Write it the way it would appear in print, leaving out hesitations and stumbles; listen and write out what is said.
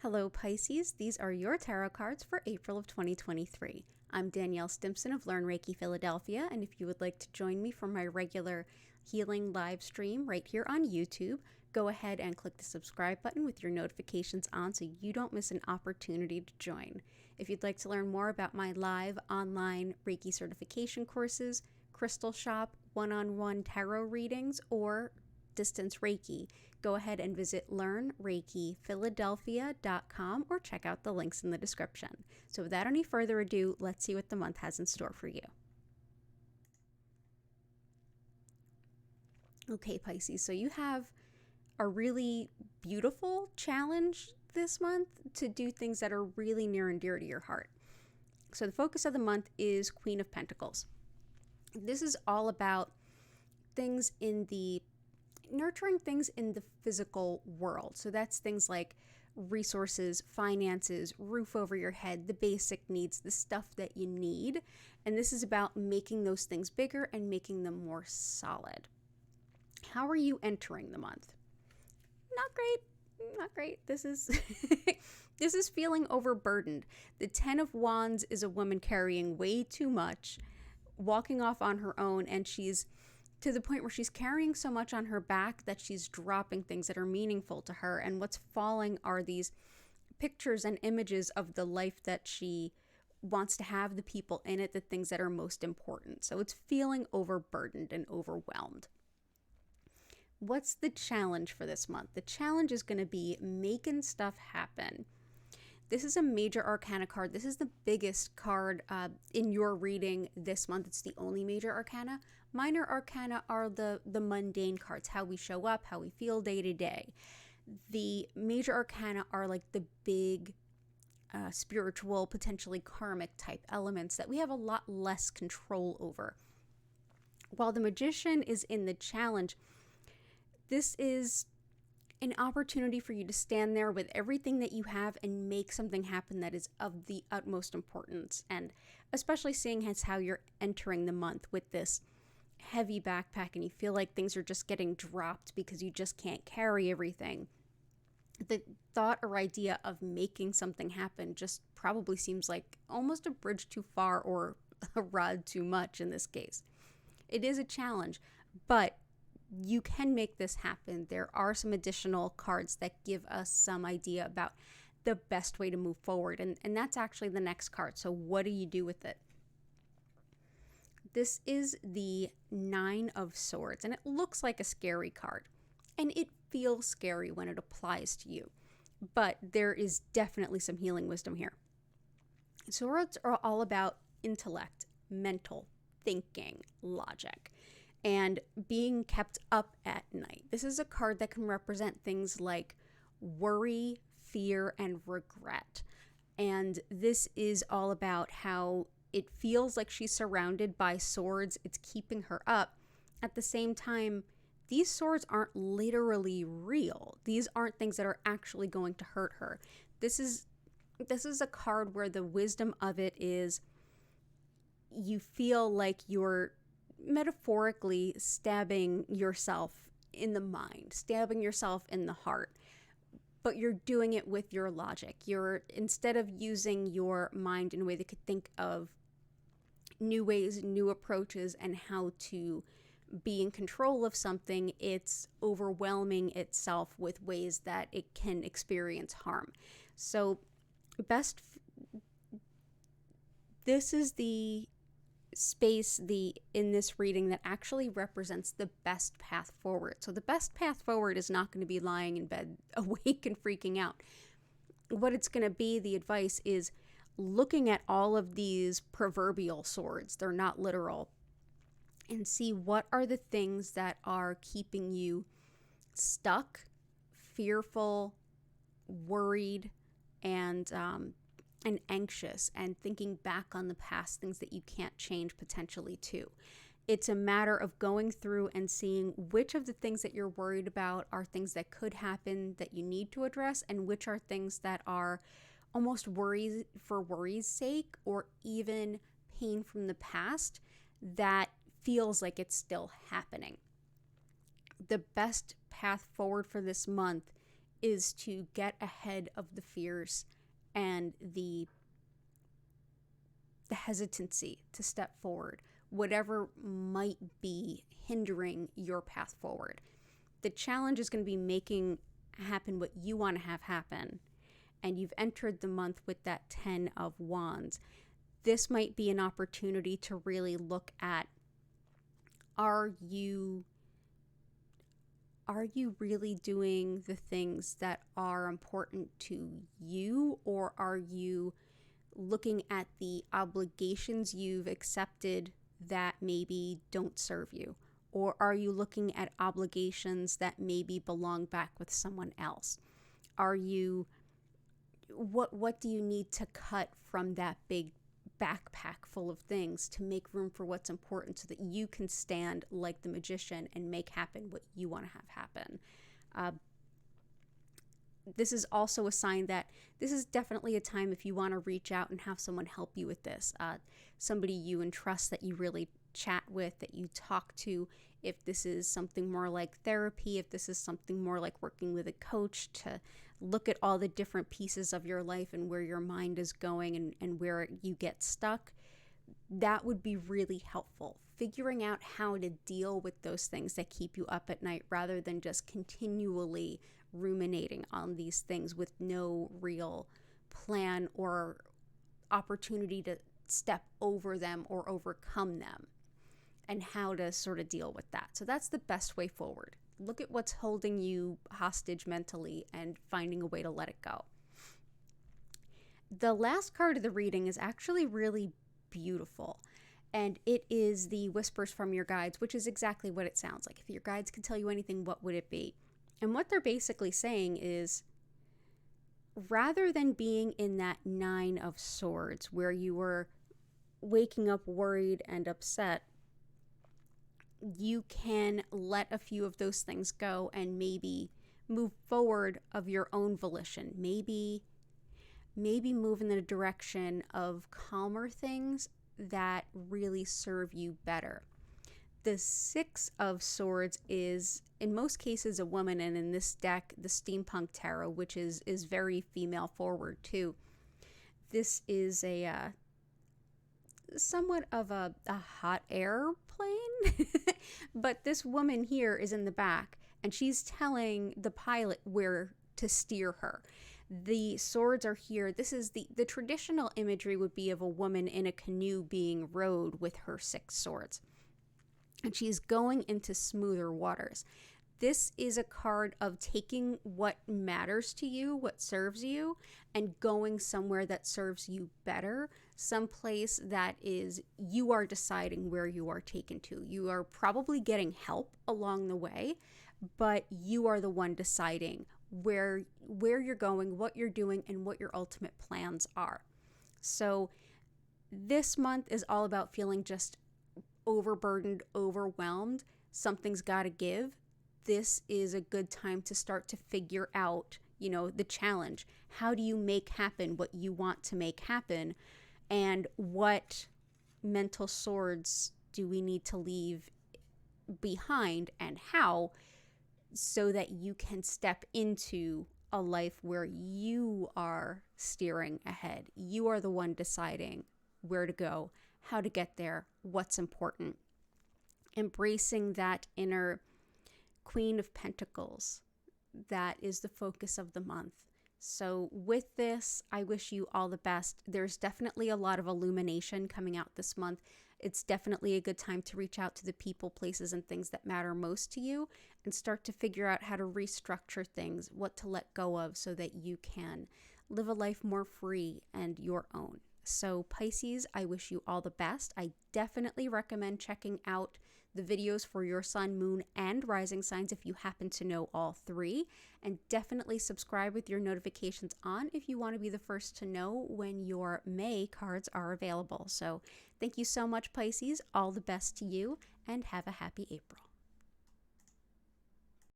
Hello Pisces, these are your tarot cards for April of 2023. I'm Danielle Stimpson of Learn Reiki Philadelphia, and if you would like to join me for my regular healing live stream right here on YouTube, go ahead and click the subscribe button with your notifications on so you don't miss an opportunity to join. If you'd like to learn more about my live online Reiki certification courses, crystal shop, one-on-one tarot readings, or distance Reiki, go ahead and visit learnreikiphiladelphia.com or check out the links in the description. So without any further ado, let's see what the month has in store for you. Okay, Pisces, so you have a really beautiful challenge this month to do things that are really near and dear to your heart. So the focus of the month is Queen of Pentacles. This is all about things in the nurturing things in the physical world. So that's things like resources, finances, roof over your head, the basic needs, the stuff that you need. And this is about making those things bigger and making them more solid. How are you entering the month? Not great. This is this is feeling overburdened. The 10 of Wands is a woman carrying way too much, walking off on her own, and she's to the point where she's carrying so much on her back that she's dropping things that are meaningful to her. And what's falling are these pictures and images of the life that she wants to have, the people in it, the things that are most important. So it's feeling overburdened and overwhelmed. What's the challenge for this month? The challenge is going to be making stuff happen. This is a major arcana card. This is the biggest card in your reading this month. It's the only major arcana. Minor arcana are the mundane cards, how we show up, how we feel day to day. The major arcana are like the big spiritual, potentially karmic type elements that we have a lot less control over. While the Magician is in the challenge, this is an opportunity for you to stand there with everything that you have and make something happen that is of the utmost importance. And especially seeing as how you're entering the month with this heavy backpack and you feel like things are just getting dropped because you just can't carry everything. The thought or idea of making something happen just probably seems like almost a bridge too far or a rod too much in this case. It is a challenge, but you can make this happen. There are some additional cards that give us some idea about the best way to move forward. And that's actually the next card. So what do you do with it? This is the 9 of Swords, and it looks like a scary card. And it feels scary when it applies to you. But there is definitely some healing wisdom here. Swords are all about intellect, mental, thinking, logic, and being kept up at night. This is a card that can represent things like worry, fear, and regret. And this is all about how it feels like she's surrounded by swords. It's keeping her up. At the same time, these swords aren't literally real. These aren't things that are actually going to hurt her. This is a card where the wisdom of it is you feel like you're metaphorically stabbing yourself in the mind, stabbing yourself in the heart, but you're doing it with your logic. You're, instead of using your mind in a way that could think of new ways, new approaches, and how to be in control of something, it's overwhelming itself with ways that it can experience harm. So this is the space in this reading that actually represents the best path forward. So the best path forward is not going to be lying in bed awake and freaking out. What it's going to be, the advice is looking at all of these proverbial swords, they're not literal, and see what are the things that are keeping you stuck, fearful, worried, and anxious, and thinking back on the past, things that you can't change potentially too. It's a matter of going through and seeing which of the things that you're worried about are things that could happen that you need to address, and which are things that are almost worries for worry's sake, or even pain from the past that feels like it's still happening. The best path forward for this month is to get ahead of the fears and the hesitancy to step forward, whatever might be hindering your path forward. The challenge is going to be making happen what you want to have happen. And you've entered the month with that 10 of Wands. This might be an opportunity to really look at, are you really doing the things that are important to you, or are you looking at the obligations you've accepted that maybe don't serve you? Or are you looking at obligations that maybe belong back with someone else? Are you, what do you need to cut from that big backpack full of things to make room for what's important so that you can stand like the magician and make happen what you want to have happen? This is also a sign that this is definitely a time if you want to reach out and have someone help you with this. Somebody you entrust that you really chat with, that you talk to. If this is something more like therapy, if this is something more like working with a coach to look at all the different pieces of your life and where your mind is going and where you get stuck, that would be really helpful. Figuring out how to deal with those things that keep you up at night rather than just continually ruminating on these things with no real plan or opportunity to step over them or overcome them, and how to sort of deal with that. So that's the best way forward. Look at what's holding you hostage mentally and finding a way to let it go. The last card of the reading is actually really beautiful, and it is the Whispers from Your Guides, which is exactly what it sounds like. If your guides could tell you anything, what would it be? And what they're basically saying is, rather than being in that 9 of Swords where you were waking up worried and upset, you can let a few of those things go and maybe move forward of your own volition. Maybe move in the direction of calmer things that really serve you better. The 6 of Swords is, in most cases, a woman, and in this deck, the Steampunk Tarot, which is very female forward too. This is a somewhat of a hot air plane, but this woman here is in the back, and she's telling the pilot where to steer her. The swords are here. This is the traditional imagery would be of a woman in a canoe being rowed with her 6 swords. And she's going into smoother waters. This is a card of taking what matters to you, what serves you, and going somewhere that serves you better, someplace that is, you are deciding where you are taken to. You are probably getting help along the way, but you are the one deciding where you're going, what you're doing, and what your ultimate plans are. So this month is all about feeling just overburdened, overwhelmed. Something's got to give. This is a good time to start to figure out, the challenge. How do you make happen what you want to make happen? And what mental swords do we need to leave behind, and how, so that you can step into a life where you are steering ahead. You are the one deciding where to go, how to get there, what's important. Embracing that inner Queen of Pentacles, that is the focus of the month. So with this, I wish you all the best. There's definitely a lot of illumination coming out this month. It's definitely a good time to reach out to the people, places, and things that matter most to you and start to figure out how to restructure things, what to let go of so that you can live a life more free and your own. So Pisces, I wish you all the best. I definitely recommend checking out the videos for your sun, moon, and rising signs if you happen to know all 3. And definitely subscribe with your notifications on if you want to be the first to know when your May cards are available. So thank you so much, Pisces. All the best to you, and have a happy April.